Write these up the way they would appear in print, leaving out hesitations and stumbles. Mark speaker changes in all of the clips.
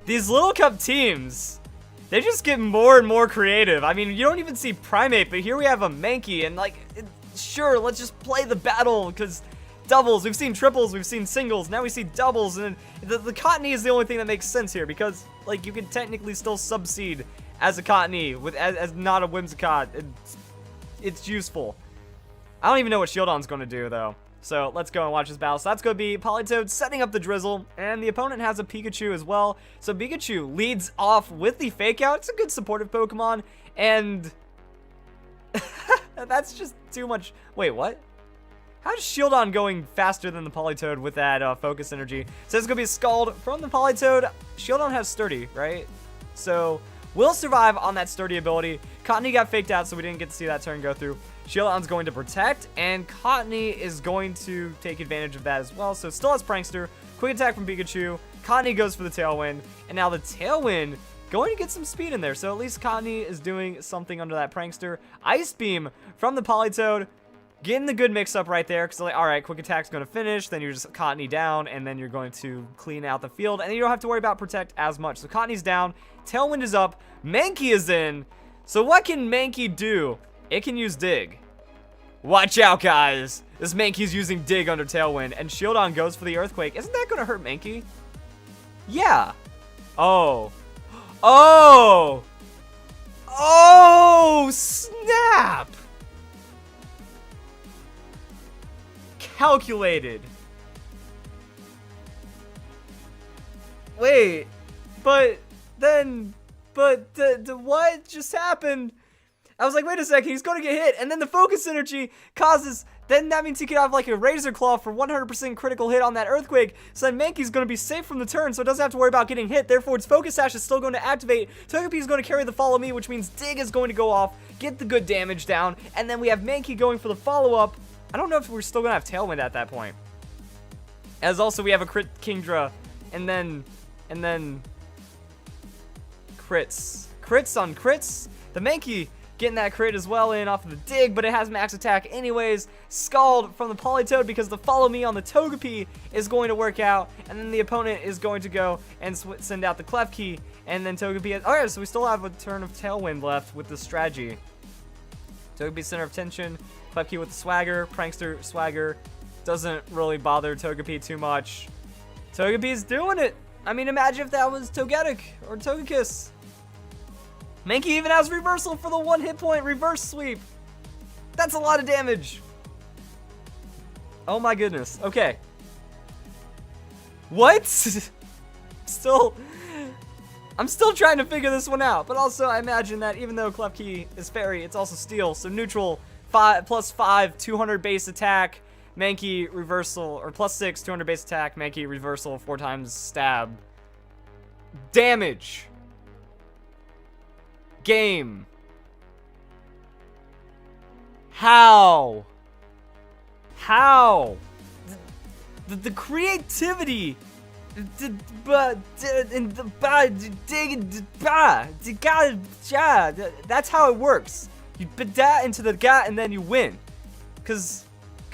Speaker 1: These Little Cup teams, they just get more and more creative. I mean, you don't even see Primate, but here we have a Mankey, and like, sure, let's just play the battle, because doubles, we've seen triples, we've seen singles, now we see doubles, and the Cottony is the only thing that makes sense here, because like, you can technically still subseed as a Cottony, as not a Whimsicott. It's useful. I don't even know what Shieldon's going to do, though. So let's go and watch this battle. So that's going to be Politoed setting up the Drizzle, and the opponent has a Pikachu as well. So Pikachu leads off with the Fake Out. It's a good supportive Pokemon, and that's just too much. Wait, what? How's Shieldon going faster than the Politoed with that Focus Energy? So it's going to be a Scald from the Politoed. Shieldon has Sturdy, right? So we'll survive on that Sturdy ability. Cottony got faked out, so we didn't get to see that turn go through. Shieldon's going to Protect, and Cottony is going to take advantage of that as well. So still has Prankster. Quick attack from Pikachu. Cottony goes for the Tailwind, and now the Tailwind going to get some speed in there. So at least Cottony is doing something under that Prankster. Ice Beam from the Politoed. Getting the good mix-up right there, because like, alright, Quick Attack's going to finish, then you're just Cottony down, and then you're going to clean out the field, and you don't have to worry about Protect as much. So Cottony's down, Tailwind is up, Mankey is in. So what can Mankey do? It can use Dig. Watch out, guys. This Mankey's using Dig under Tailwind, and Shieldon goes for the Earthquake. Isn't that going to hurt Mankey? Yeah. Oh. Oh! Oh, snap! Calculated. Wait, but what just happened? I was like, wait a second, he's going to get hit, and then the Focus Energy causes, then that means he could have like a Razor Claw for 100% critical hit on that Earthquake, so then Mankey's going to be safe from the turn, so it doesn't have to worry about getting hit. Therefore, its Focus Sash is still going to activate. Togepi is going to carry the Follow Me, which means Dig is going to go off, get the good damage down, and then we have Mankey going for the follow-up. I don't know if we're still going to have Tailwind at that point. As also, we have a crit Kingdra, and then crits. Crits on crits. The Mankey getting that crit as well in off of the Dig, but it has max attack anyways. Scald from the Politoed because the Follow Me on the Togepi is going to work out, and then the opponent is going to go and send out the Klefki, and then Togepi. Alright, so we still have a turn of Tailwind left with this strategy. Togepi center of tension, Klefki with the Swagger, Prankster Swagger. Doesn't really bother Togepi too much. Togepi's doing it! I mean, imagine if that was Togetic or Togekiss. Mankey even has Reversal for the 1 hit point reverse sweep. That's a lot of damage. Oh my goodness. Okay. What? I'm still trying to figure this one out. But also, I imagine that even though Klefki is Fairy, it's also Steel. So neutral, +5, 200 base attack. Mankey Reversal, or +6, 200 base attack. Mankey Reversal, 4 times stab. Damage. Game. How? The creativity. That's how it works. You put that into the gut and then you win. Cause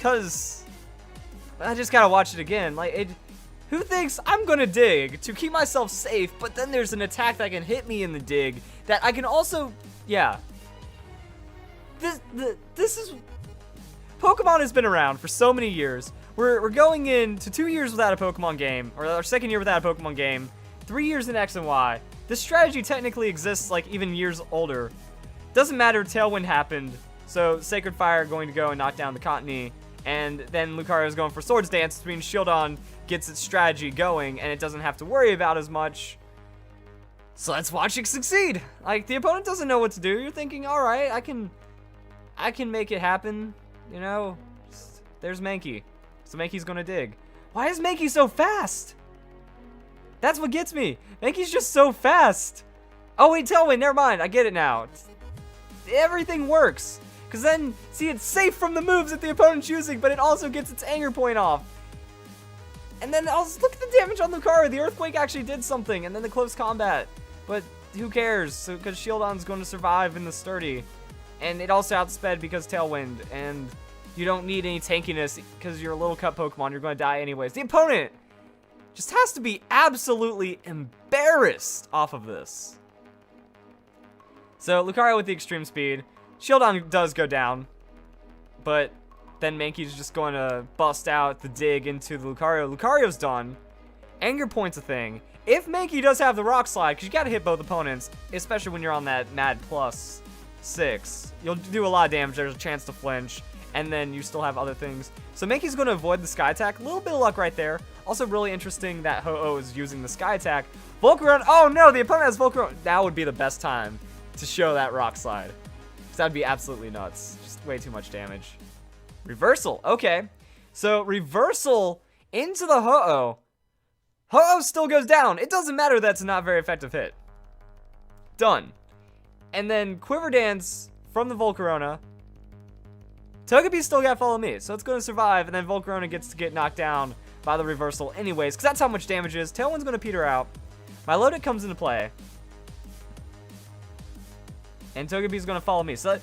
Speaker 1: I just gotta watch it again. Like who thinks I'm gonna dig to keep myself safe, but then there's an attack that can hit me in the dig that I can also, yeah. This is, Pokemon has been around for so many years. We're going into 2 years without a Pokemon game, or our second year without a Pokemon game, 3 years in X and Y. This strategy technically exists like even years older. Doesn't matter, Tailwind happened, so Sacred Fire going to go and knock down the Cottony, and then Lucario is going for Swords Dance, which means Shieldon gets its strategy going, and it doesn't have to worry about as much. So let's watch it succeed. Like, the opponent doesn't know what to do. You're thinking, alright, I can make it happen, you know? There's Mankey. So Mankey's gonna dig. Why is Mankey so fast? That's what gets me. Mankey's just so fast. Oh wait, Tailwind, never mind. I get it now. Everything works. Because then, see, it's safe from the moves that the opponent's using, but it also gets its anger point off. And then also look at the damage on Lucario. The Earthquake actually did something, and then the close combat. But who cares? So because Shieldon's going to survive in the Sturdy. And it also outsped because Tailwind, and you don't need any tankiness because you're a Little Cup Pokemon. You're going to die anyways. The opponent just has to be absolutely embarrassed off of this. So Lucario with the extreme speed. Shieldon does go down, but then Mankey's just going to bust out the dig into the Lucario. Lucario's done. Anger Point's a thing. If Mankey does have the Rock Slide, because you got to hit both opponents, especially when you're on that Mad +6, you'll do a lot of damage. There's a chance to flinch, and then you still have other things. So Mankey's going to avoid the Sky Attack. A little bit of luck right there. Also really interesting that Ho-Oh is using the Sky Attack. Volcarona, oh no, the opponent has Volcarona. That would be the best time to show that Rock Slide. That would be absolutely nuts. Just way too much damage. Reversal, okay. So reversal into the Ho-Oh. Ho-Oh still goes down. It doesn't matter that's a not very effective hit. Done. And then Quiver Dance from the Volcarona. Togepi still got Follow Me, so it's going to survive, and then Volcarona gets to get knocked down by the reversal anyways, because that's how much damage it is. Tailwind's going to peter out. Milotic comes into play. And Togepi's going to Follow Me. So,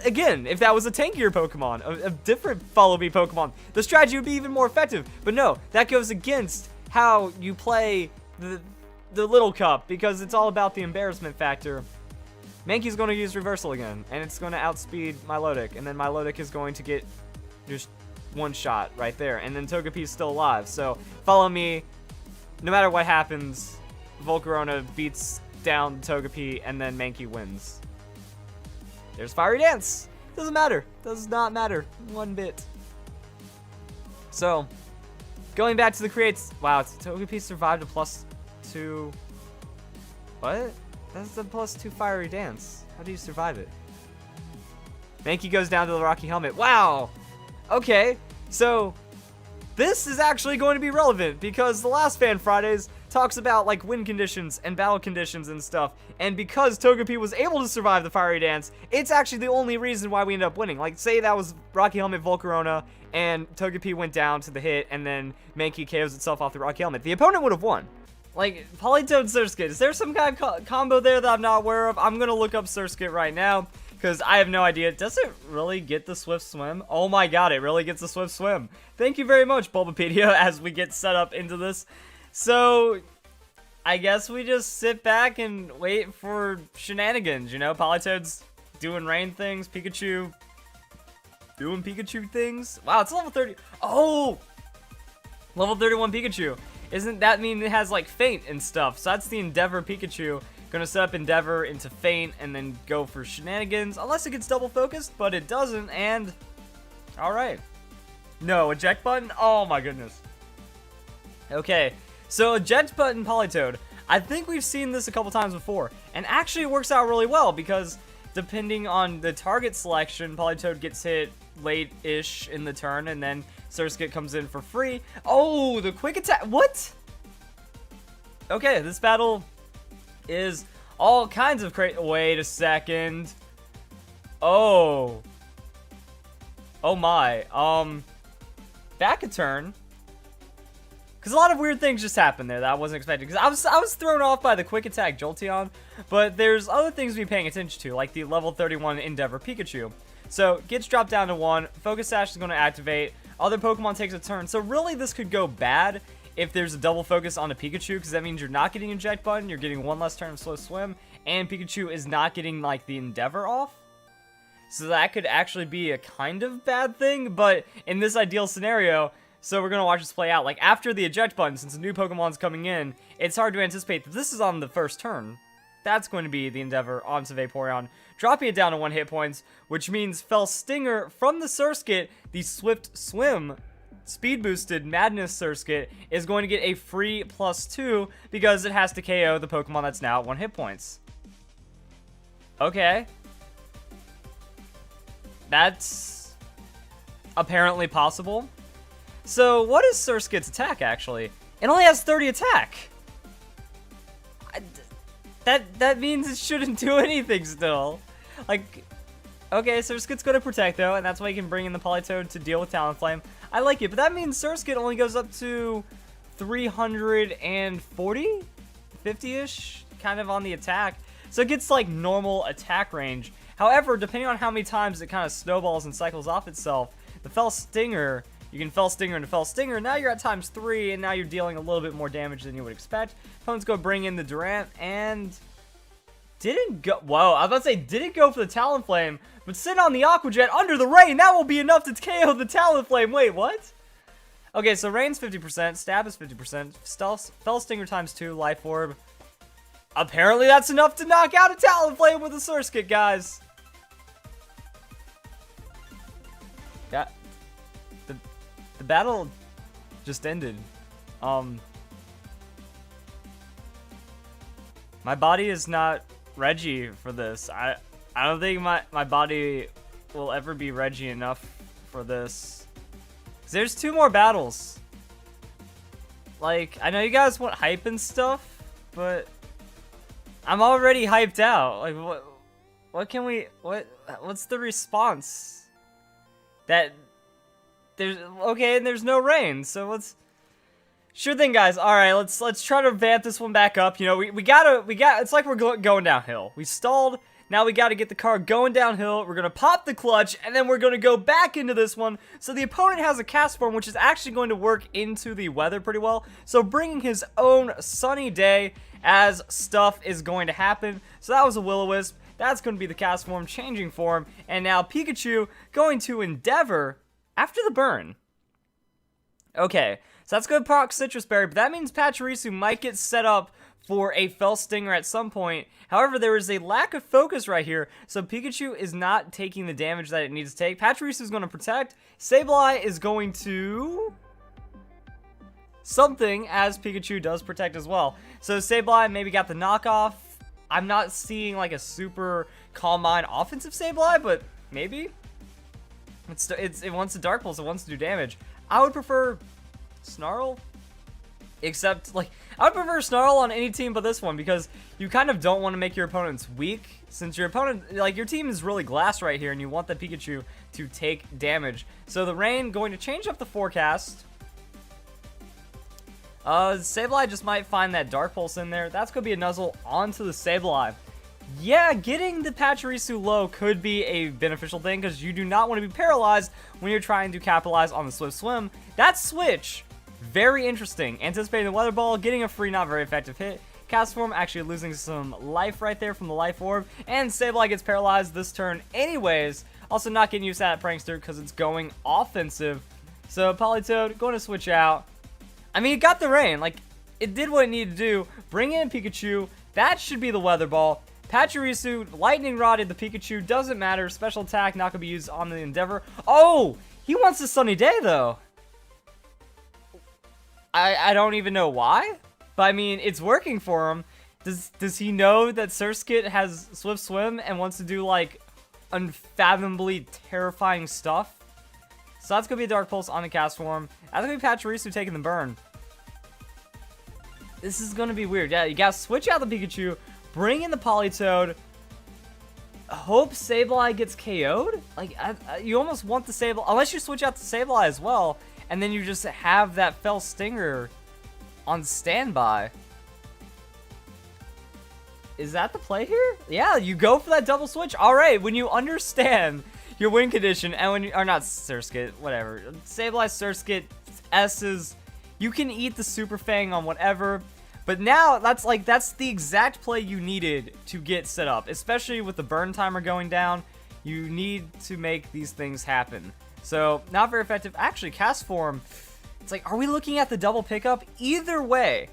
Speaker 1: again, if that was a tankier Pokemon, a different Follow Me Pokemon, the strategy would be even more effective. But no, that goes against how you play the Little Cup, because it's all about the embarrassment factor. Mankey's going to use Reversal again, and it's going to outspeed Milotic, and then Milotic is going to get just one shot right there, and then Togepi's still alive. So, Follow Me, no matter what happens, Volcarona beats down Togepi, and then Mankey wins. There's Fiery Dance. Doesn't matter. Does not matter one bit. So, going back to the creates. Wow, Togepi survived a +2. What? That's a +2 Fiery Dance. How do you survive it? Mankey goes down to the Rocky Helmet. Wow. Okay. So, this is actually going to be relevant because the last Fan Fridays talks about like win conditions and battle conditions and stuff, and because Togepi was able to survive the Fiery Dance, it's actually the only reason why we ended up winning. Like, say that was Rocky Helmet Volcarona and Togepi went down to the hit, and then Mankey KOs itself off the Rocky Helmet. The opponent would have won. Like, Politoed Surskit, is there some kind of combo there that I'm not aware of? I'm gonna look up Surskit right now, because I have no idea. Does it really get the Swift Swim? Oh my god, it really gets the Swift Swim. Thank you very much, Bulbapedia, as we get set up into this. So, I guess we just sit back and wait for shenanigans, you know? Politoed's doing rain things, Pikachu doing Pikachu things. Wow, it's level 30. Oh! Level 31 Pikachu. Isn't that mean it has, like, Feint and stuff? So that's the Endeavor Pikachu. Gonna set up Endeavor into Feint and then go for shenanigans. Unless it gets double focused, but it doesn't, and... Alright. No, eject button? Oh my goodness. Okay. So, eject button Politoed, I think we've seen this a couple times before, and actually it works out really well, because depending on the target selection, Politoed gets hit late-ish in the turn, and then Surskit comes in for free. Oh, the quick attack, what? Okay, this battle is all kinds of crazy. Wait a second. Oh. Oh my, back a turn. Because a lot of weird things just happened there that I wasn't expecting. Because I was thrown off by the quick attack Jolteon. But there's other things to be paying attention to, like the level 31 Endeavor Pikachu. So, gets dropped down to 1. Focus Sash is going to activate. Other Pokemon takes a turn. So, really, this could go bad if there's a double focus on a Pikachu. Because that means you're not getting Eject Button. You're getting one less turn of Slow Swim. And Pikachu is not getting, like, the Endeavor off. So, that could actually be a kind of bad thing. But in this ideal scenario... So we're going to watch this play out. Like, after the eject button, since a new Pokemon's coming in, it's hard to anticipate that this is on the first turn. That's going to be the Endeavor onto Vaporeon, dropping it down to 1 hit points, which means Fell Stinger from the Surskit, the Swift Swim, speed boosted Madness Surskit, is going to get a free +2 because it has to KO the Pokemon that's now at 1 hit points. Okay. That's apparently possible. So, what is Surskit's attack, actually? It only has 30 attack! That means it shouldn't do anything still. Like, okay, Surskit's gonna protect, though, and that's why you can bring in the Politoed to deal with Talonflame. I like it, but that means Surskit only goes up to 340? 50-ish? Kind of on the attack. So it gets, like, normal attack range. However, depending on how many times it kind of snowballs and cycles off itself, the Fell Stinger You can Fell Stinger into Fell Stinger. Now you're at ×3, and now you're dealing a little bit more damage than you would expect. Opponents go bring in the Durant, and didn't go. Whoa, I was about to say didn't go for the Talonflame, but sit on the Aqua Jet under the rain. That will be enough to KO the Talonflame. Wait, what? Okay, so rain's 50%, stab is 50%, Fell Stinger ×2, Life Orb. Apparently that's enough to knock out a Talonflame with a Surskit, guys. Yeah, the battle just ended. My body is not Reggie for this. I don't think my body will ever be Reggie enough for this. There's 2 more battles. Like, I know you guys want hype and stuff, but I'm already hyped out. Like, what's the response? That there's no rain, so let's sure thing, guys. All right, let's try to vamp this one back up. You know, we got it's like we're going downhill. We stalled. Now we got to get the car going downhill. We're going to pop the clutch, and then we're going to go back into this one. So the opponent has a cast form, which is actually going to work into the weather pretty well. So bringing his own sunny day as stuff is going to happen. So that was a Will-O-Wisp. That's going to be the cast form, changing form. And now Pikachu going to Endeavor after the burn. Okay, so that's going to proc Citrus Berry, but that means Pachirisu might get set up for a Fell Stinger at some point. However, there is a lack of focus right here, so Pikachu is not taking the damage that it needs to take. Pachirisu is going to protect. Sableye is going to something, as Pikachu does protect as well. So Sableye maybe got the knockoff. I'm not seeing like a super Calm Mind offensive Sableye, but maybe. It wants to Dark Pulse, it wants to do damage. I would prefer Snarl. Except, like, I would prefer Snarl on any team but this one, because you kind of don't want to make your opponents weak, since your opponent, like, your team is really glass right here, and you want the Pikachu to take damage. So the rain going to change up the forecast. Sableye just might find that Dark Pulse in there. That's going to be a Nuzzle onto the Sableye. Yeah, getting the Pachirisu low could be a beneficial thing, because you do not want to be paralyzed when you're trying to capitalize on the Swift Swim. That switch, very interesting. Anticipating the Weather Ball, getting a free, not very effective hit. Cast Form actually losing some life right there from the Life Orb. And Sableye gets paralyzed this turn anyways. Also not getting used to that Prankster because it's going offensive. So Politoed going to switch out. I mean, it got the rain. Like, it did what it needed to do. Bring in Pikachu. That should be the Weather Ball. Pachirisu Lightning Rodded the Pikachu. Doesn't matter. Special attack not going to be used on the Endeavor. Oh! He wants a Sunny Day, though. I don't even know why. But, I mean, it's working for him. Does he know that Surskit has Swift Swim and wants to do, like, unfathomably terrifying stuff? So that's going to be a Dark Pulse on the cast form. That's going to be Pachirisu taking the burn. This is going to be weird. Yeah, you got to switch out the Pikachu, bring in the Politoed, hope Sableye gets KO'd? Like, you almost want the Sableye, unless you switch out the Sableye as well, and then you just have that Fell Stinger on standby. Is that the play here? Yeah, you go for that double switch. All right, when you understand your win condition, and when you are not Surskit, whatever. Sableye, Surskit, S's. You can eat the Super Fang on whatever. But now, that's the exact play you needed to get set up. Especially with the burn timer going down. You need to make these things happen. So, not very effective. Actually, cast form, it's like, are we looking at the double pickup? Either way,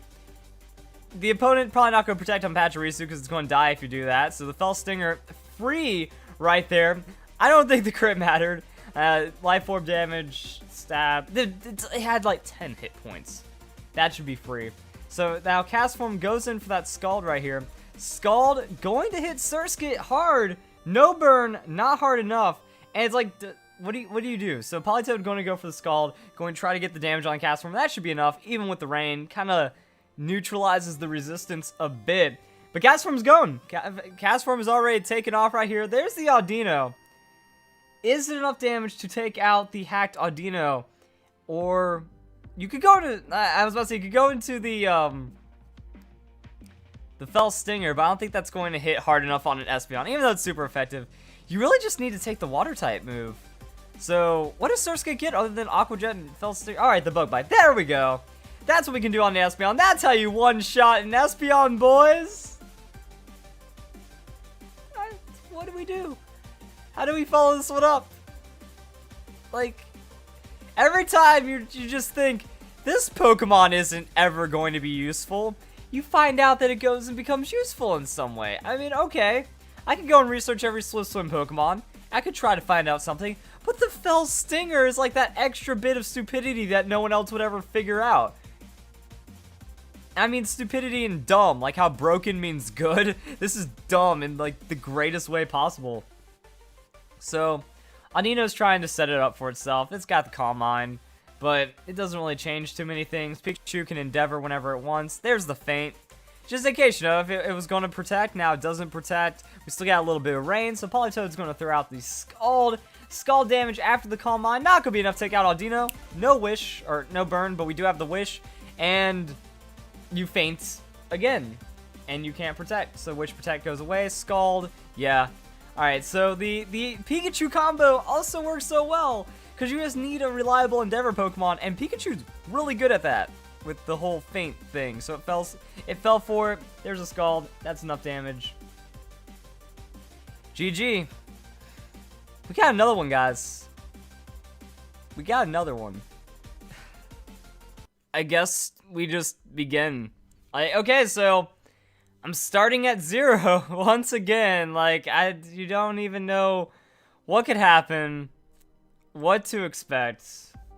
Speaker 1: the opponent probably not going to protect on Pachirisu because it's going to die if you do that. So the Fell Stinger, free right there. I don't think the crit mattered. Life Orb damage, stab. It had like 10 hit points. That should be free. So now Cast Form goes in for that Scald right here. Scald going to hit Surskit hard. No burn, not hard enough. And it's like, what do you do? So Politoed going to go for the Scald, going to try to get the damage on Cast Form. That should be enough, even with the rain. Kind of neutralizes the resistance a bit. But Cast Form's going. Cast Form is already taken off right here. There's the Audino. Is it enough damage to take out the hacked Audino? Or you could go to, I was about to say, you could go into the Fell Stinger, but I don't think that's going to hit hard enough on an Espeon, even though it's super effective. You really just need to take the Water type move. So, what does Surskit get other than Aqua Jet and Fell Stinger? Alright, the Bug Bite. There we go. That's what we can do on the Espeon. That's how you one-shot an Espeon, boys. What do we do? How do we follow this one up? Like, every time you just think, this Pokemon isn't ever going to be useful, you find out that it goes and becomes useful in some way. I mean, okay, I could go and research every Swift Swim Pokemon. I could try to find out something, but the Fell Stinger is like that extra bit of stupidity that no one else would ever figure out. I mean, stupidity and dumb, like how broken means good. This is dumb in like the greatest way possible. So, Anino's trying to set it up for itself. It's got the Calm Mind, but it doesn't really change too many things. Pikachu can Endeavor whenever it wants. There's the Feint. Just in case, you know, if it was going to protect, now it doesn't protect. We still got a little bit of Rain, so Politoed's going to throw out the Scald. Scald damage after the Calm Mind. Not going to be enough to take out Audino. No Wish, or no Burn, but we do have the Wish. And you Feint again, and you can't protect. So Wish Protect goes away. Scald, yeah. Alright, so the Pikachu combo also works so well, because you just need a reliable Endeavor Pokemon, and Pikachu's really good at that with the whole Feint thing. So it fell for it. There's a Scald. That's enough damage. GG. We got another one, guys. We got another one. I guess we just begin. Okay, so I'm starting at 0 once again. Like, you don't even know what could happen, what to expect.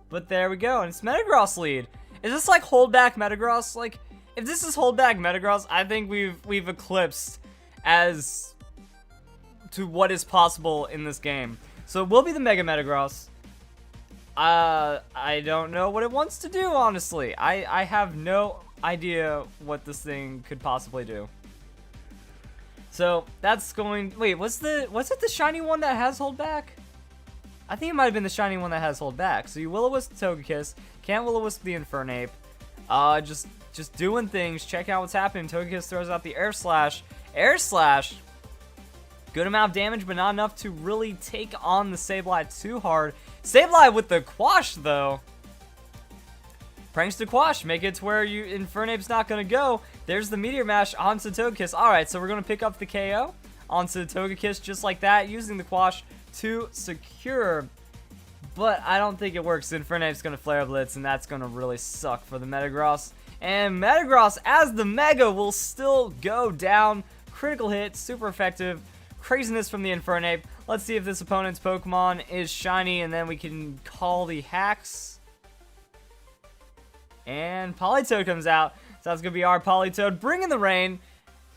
Speaker 1: But there we go, and it's Metagross lead. Is this like hold back Metagross? Like, if this is hold back Metagross, I think we've eclipsed as to what is possible in this game. So it will be the Mega Metagross. I don't know what it wants to do, honestly. I have no idea what this thing could possibly do. So that's going. Wait, was it the shiny one that has hold back? I think it might have been the shiny one that has hold back. So you Will-O-Wisp Togekiss, can't Will-O-Wisp the Infernape. Just doing things. Check out what's happening. Togekiss throws out the Air Slash. Air Slash. Good amount of damage, but not enough to really take on the Sableye too hard. Sableye with the Quash, though. Pranks to Quash. Make it to where Infernape's not going to go. There's the Meteor Mash onto Togekiss. Alright, so we're going to pick up the KO onto Togekiss just like that, using the Quash to secure. But I don't think it works. Infernape's going to Flare Blitz, and that's going to really suck for the Metagross. And Metagross, as the Mega, will still go down. Critical hit, super effective. Craziness from the Infernape. Let's see if this opponent's Pokemon is shiny, and then we can call the hacks. And Politoed comes out. So that's going to be our Politoed, bringing the rain.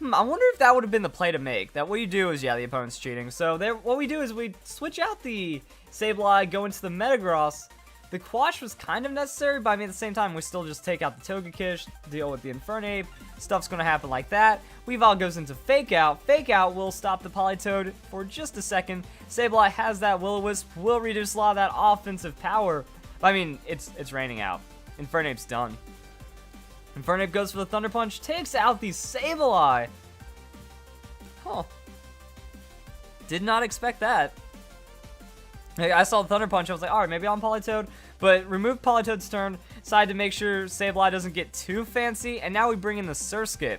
Speaker 1: I wonder if that would have been the play to make. That what you do is, yeah, the opponent's cheating. So there, what we do is we switch out the Sableye, go into the Metagross. The Quash was kind of necessary, but I mean, at the same time, we still just take out the Togekiss, deal with the Infernape. Stuff's going to happen like that. Weavile goes into Fake Out. Fake Out will stop the Politoed for just a second. Sableye has that Will-O-Wisp, will reduce a lot of that offensive power. I mean, it's raining out. Infernape's done. Infernape goes for the Thunder Punch, takes out the Sableye. Huh. Did not expect that. I saw the Thunder Punch, I was like, alright, maybe I'm Politoed, but remove Politoed's turn, decided to make sure Sableye doesn't get too fancy, and now we bring in the Surskit.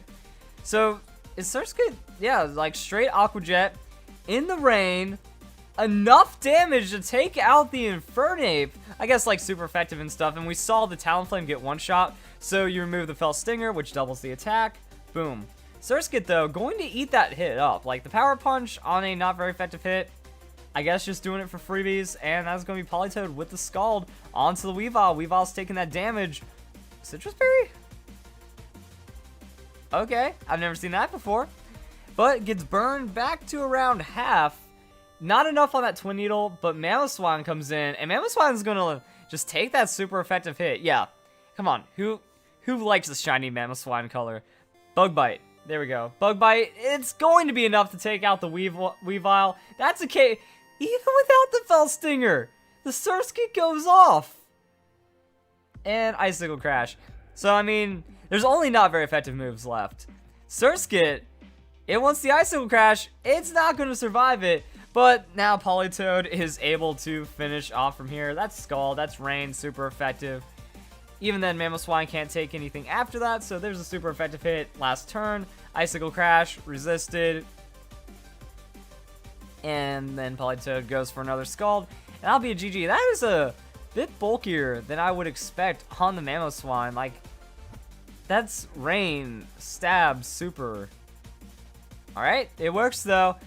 Speaker 1: So, is Surskit, yeah, like straight Aqua Jet, in the rain, enough damage to take out the Infernape. I guess like super effective and stuff, and we saw the Talonflame get one shot, so you remove the Fell Stinger, which doubles the attack, boom. Surskit, though, going to eat that hit up, like the Power Punch on a not very effective hit, I guess just doing it for freebies, and that's going to be Politoed with the Scald onto the Weavile. Weavile's taking that damage. Citrus Berry? Okay, I've never seen that before. But gets burned back to around half. Not enough on that Twin Needle, but Mamoswine comes in, and Mamoswine's going to just take that super effective hit. Yeah, come on, who likes the shiny Mamoswine color? Bug Bite. There we go. Bug Bite. It's going to be enough to take out the Weavile. That's okay. Even without the Fell Stinger, the Surskit goes off. And Icicle Crash. So, I mean, there's only not very effective moves left. Surskit, it wants the Icicle Crash. It's not going to survive it. But now Politoed is able to finish off from here. That's Scald, that's Rain, super effective. Even then, Mamoswine can't take anything after that, so there's a super effective hit last turn. Icicle Crash, resisted. And then Politoed goes for another Scald. And that'll be a GG. That is a bit bulkier than I would expect on the Mamoswine. Like, that's Rain, Stab, Super. Alright, it works though.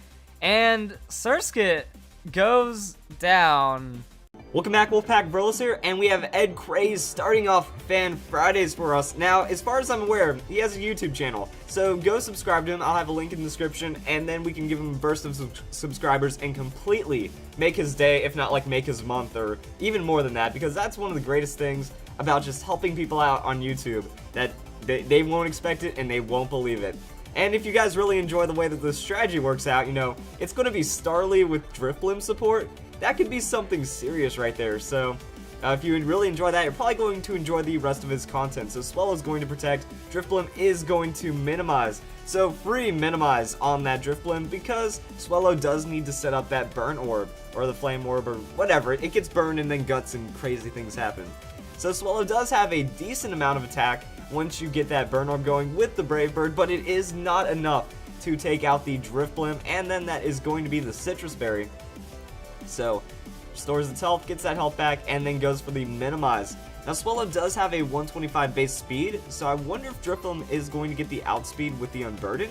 Speaker 1: And Surskit goes down.
Speaker 2: Welcome back, Wolfpack. Verlis here, and we have Ed Craze starting off Fan Fridays for us. Now, as far as I'm aware, he has a YouTube channel, so go subscribe to him. I'll have a link in the description, and then we can give him a burst of subscribers and completely make his day, if not like make his month, or even more than that, because that's one of the greatest things about just helping people out on YouTube, that they won't expect it and they won't believe it. And if you guys really enjoy the way that this strategy works out, you know, it's going to be Starly with Drifblim support. That could be something serious right there. So if you really enjoy that, you're probably going to enjoy the rest of his content. So Swellow is going to protect, Drifblim is going to minimize. So free minimize on that Drifblim, because Swellow does need to set up that burn orb, or the flame orb, or whatever. It gets burned and then guts and crazy things happen. So Swellow does have a decent amount of attack once you get that burn orb going with the Brave Bird, but it is not enough to take out the Drifblim, and then that is going to be the Citrus Berry. So, restores its health, gets that health back, and then goes for the minimize. Now, Swellow does have a 125 base speed, so I wonder if Drifblim is going to get the outspeed with the Unburden?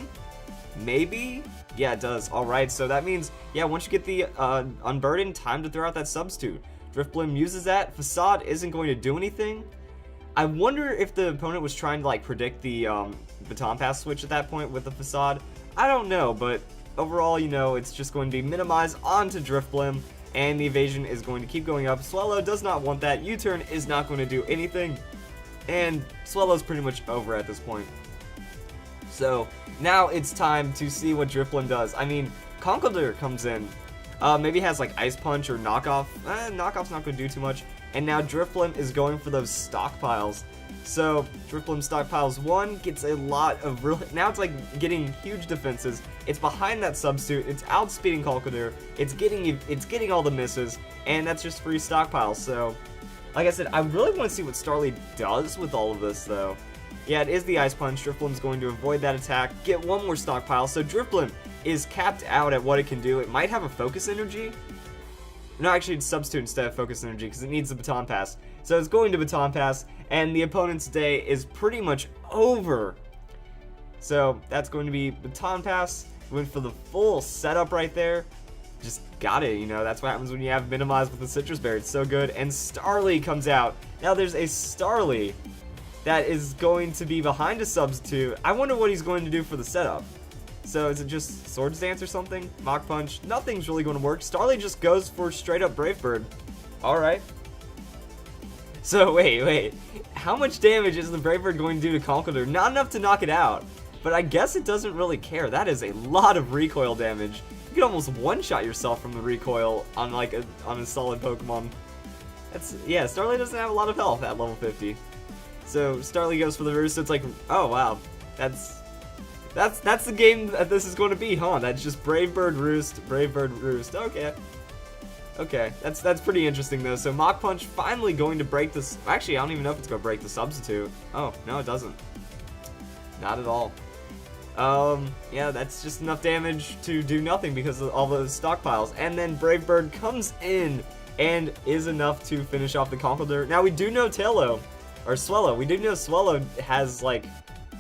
Speaker 2: Maybe? Yeah, it does. Alright, so that means, yeah, once you get the Unburden, time to throw out that Substitute. Drifblim uses that. Facade isn't going to do anything. I wonder if the opponent was trying to, like, predict the Baton Pass switch at that point with the Facade. I don't know, but overall, you know, it's just going to be minimized onto Drifblim, and the evasion is going to keep going up. Swellow does not want that. U-turn is not going to do anything, and Swellow's pretty much over at this point. So, now it's time to see what Drifblim does. I mean, Conkeldurr comes in. Maybe has, like, Ice Punch or Knockoff. Knockoff's not going to do too much. And now Drifblim is going for those stockpiles. So, Drifblim stockpiles 1, gets a lot of really... Now it's like getting huge defenses. It's behind that Substitute. It's outspeeding Conkeldurr. It's getting all the misses. And that's just free stockpiles. So, like I said, I really want to see what Starly does with all of this, though. Yeah, it is the Ice Punch. Drifblim's going to avoid that attack. Get one more stockpile. So, Drifblim is capped out at what it can do. It might have a Focus Energy. No, actually, it's Substitute instead of Focus Energy, because it needs the Baton Pass. So it's going to Baton Pass, and the opponent's day is pretty much over. So that's going to be Baton Pass. Went for the full setup right there. Just got it, you know. That's what happens when you have Minimize with the Citrus Berry. It's so good. And Starly comes out. Now there's a Starly that is going to be behind a Substitute. I wonder what he's going to do for the setup. So is it just Swords Dance or something? Mach Punch? Nothing's really going to work. Starly just goes for straight up Brave Bird. Alright. So wait. How much damage is the Brave Bird going to do to Conkeldurr? Not enough to knock it out. But I guess it doesn't really care. That is a lot of recoil damage. You can almost one-shot yourself from the recoil on like on a solid Pokemon. Yeah, Starly doesn't have a lot of health at level 50. So Starly goes for the roost. So it's like, oh wow. That's the game that this is going to be, huh? That's just Brave Bird Roost, Brave Bird Roost. Okay, that's pretty interesting though. So Mach Punch finally going to break this. Actually, I don't even know if it's going to break the Substitute. Oh, no, it doesn't. Not at all. Yeah, that's just enough damage to do nothing because of all those stockpiles. And then Brave Bird comes in and is enough to finish off the Conkeldurr. Now we do know Swellow. We do know Swellow has like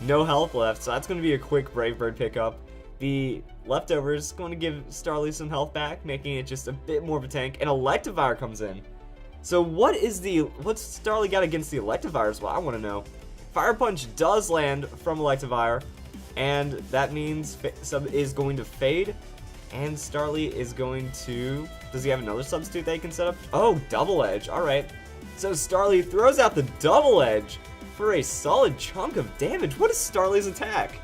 Speaker 2: no health left, so that's going to be a quick Brave Bird pickup. The leftovers going to give Starly some health back, making it just a bit more of a tank, and Electivire comes in. So what's Starly got against the Electivires? Well, I want to know. Fire Punch does land from Electivire, and that means Sub is going to fade, and Starly is going to... Does he have another Substitute they can set up? Oh, Double Edge, alright. So Starly throws out the Double Edge for a solid chunk of damage. What is Starly's attack?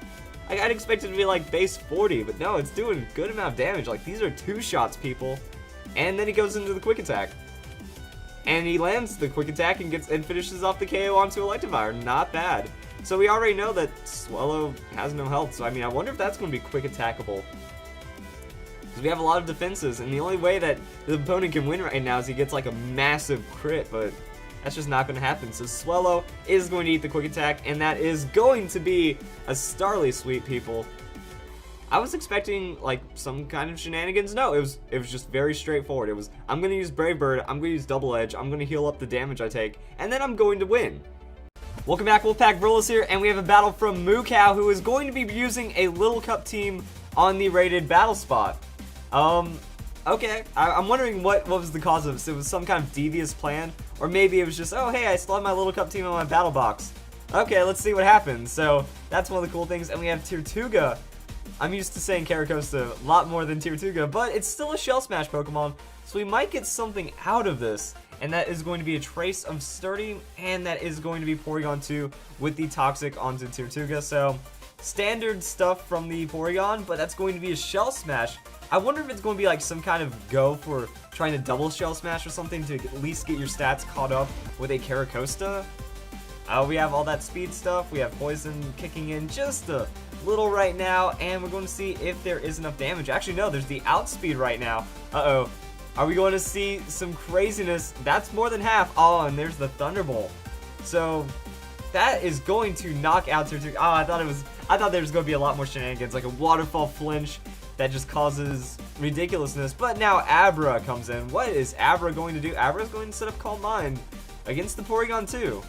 Speaker 2: I'd expect it to be like base 40, but no, it's doing a good amount of damage. Like, these are 2 shots, people. And then he goes into the quick attack. And he lands the quick attack and finishes off the KO onto Electivire. Not bad. So we already know that Swellow has no health. So I mean, I wonder if that's going to be quick attackable. because we have a lot of defenses, and the only way that the opponent can win right now is he gets like a massive crit, but that's just not going to happen. So Swellow is going to eat the quick attack, and that is going to be a Starly sweep, people. I was expecting like some kind of shenanigans. No, it was just very straightforward. It was, I'm going to use Brave Bird, I'm going to use Double Edge, I'm going to heal up the damage I take, and then I'm going to win. Welcome back, Wolfpack Verlis here, and we have a battle from Moo Cow, who is going to be using a Little Cup team on the rated battle spot. Okay, I'm wondering what was the cause of this. It was some kind of devious plan, or maybe it was just, oh hey, I still have my Little Cup team on my battle box. Okay, let's see what happens. So that's one of the cool things, and we have Tirtuga. I'm used to saying Caracosta a lot more than Tirtuga, but it's still a Shell Smash Pokemon, so we might get something out of this, and that is going to be a Trace of Sturdy, and that is going to be Porygon 2 with the Toxic onto Tirtuga. So standard stuff from the Porygon, but that's going to be a Shell Smash. I wonder if it's going to be like some kind of go for trying to double Shell Smash or something to at least get your stats caught up with a Caracosta. We have all that speed stuff. We have Poison kicking in just a little right now, and we're going to see if there is enough damage. Actually, no, there's the outspeed right now. Uh-oh. Are we going to see some craziness? That's more than half. Oh, and there's the Thunderbolt. So that is going to knock out Tirtuga. Oh, I thought there was going to be a lot more shenanigans, like a waterfall flinch that just causes ridiculousness. But now Abra comes in. What is Abra going to do? Abra is going to set up Calm Mind against the Porygon 2.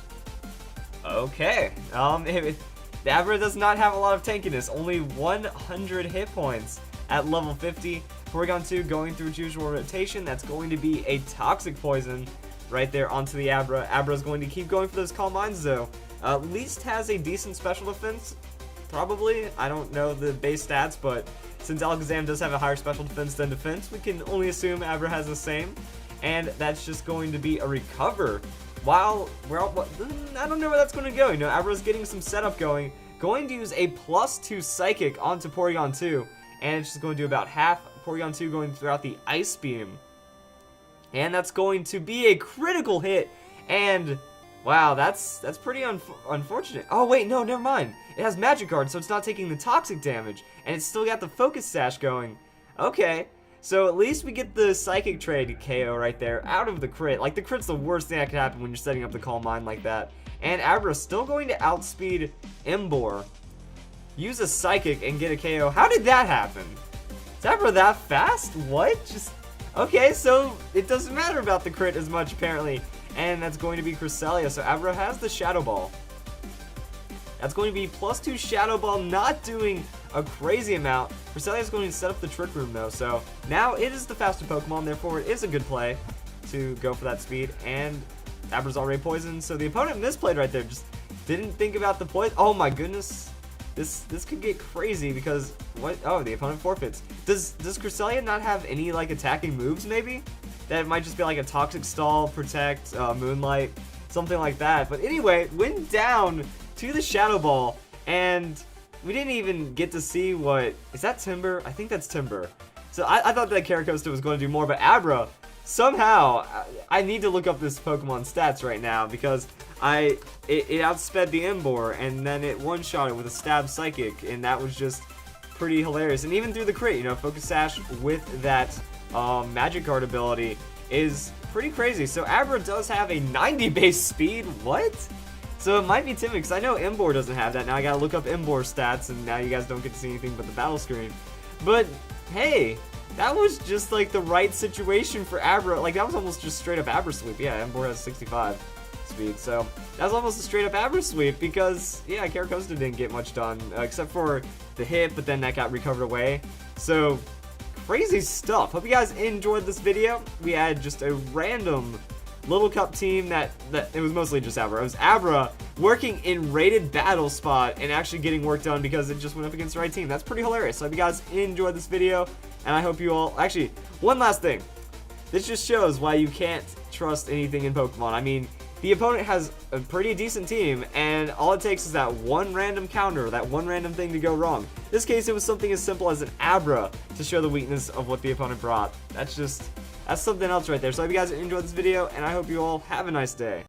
Speaker 2: Okay. Abra does not have a lot of tankiness. Only 100 hit points at level 50. Porygon 2 going through its usual rotation. That's going to be a Toxic Poison right there onto the Abra. Abra is going to keep going for those Calm Minds though. At least has a decent special defense. Probably. I don't know the base stats, but since Alakazam does have a higher special defense than defense, we can only assume Abra has the same. And that's just going to be a Recover. While I don't know where that's going to go. You know, Abra's getting some setup going. Going to use a +2 Psychic onto Porygon 2. And it's just going to do about half. Porygon 2 going throughout the Ice Beam. And that's going to be a critical hit. And wow, that's pretty unfortunate. Oh wait, no, never mind. It has Magic Guard, so it's not taking the toxic damage. And it's still got the Focus Sash going. Okay. So at least we get the Psychic Trade KO right there out of the crit. Like, the crit's the worst thing that could happen when you're setting up the Calm Mind like that. And Abra's still going to outspeed Emboar. Use a Psychic and get a KO. How did that happen? Is Abra that fast? What? Just... Okay, so it doesn't matter about the crit as much, apparently. And that's going to be Cresselia. So Abra has the Shadow Ball. That's going to be +2 Shadow Ball, not doing a crazy amount. Cresselia is going to set up the Trick Room though, so now it is the faster Pokemon, therefore it is a good play to go for that speed, and Abra's already poisoned, so the opponent misplayed right there, just didn't think about the poison. Oh my goodness, this could get crazy because, what? Oh, the opponent forfeits. Does Cresselia not have any like attacking moves maybe? That might just be like a Toxic Stall, Protect, Moonlight, something like that. But anyway, went down to the Shadow Ball, and we didn't even get to see what... Is that Timber? I think that's Timber. So I thought that Caracosta was going to do more, but Abra, somehow, I need to look up this Pokemon stats right now, because it outsped the Emboar, and then it one-shot it with a Stab Psychic, and that was just pretty hilarious. And even through the crit, you know, Focus Sash with that Magic Guard ability is pretty crazy. So Abra does have a 90 base speed. What? So it might be timid, because I know Emboar doesn't have that. Now I gotta look up Emboar stats, and now you guys don't get to see anything but the battle screen. But, hey, that was just like the right situation for Abra. Like, that was almost just straight up Abra sweep. Yeah, Emboar has 65 speed, so that was almost a straight up Abra sweep, because, yeah, Caracosta didn't get much done, except for the hit, but then that got recovered away. So, crazy stuff. Hope you guys enjoyed this video. We had just a random Little Cup team that it was mostly just Abra. It was Abra working in rated battle spot and actually getting work done because it just went up against the right team. That's pretty hilarious. So I hope you guys enjoyed this video, and I hope you all... Actually, one last thing. This just shows why you can't trust anything in Pokemon. I mean, the opponent has a pretty decent team, and all it takes is that one random counter, that one random thing to go wrong. In this case, it was something as simple as an Abra to show the weakness of what the opponent brought. That's something else right there. So I hope you guys enjoyed this video, and I hope you all have a nice day.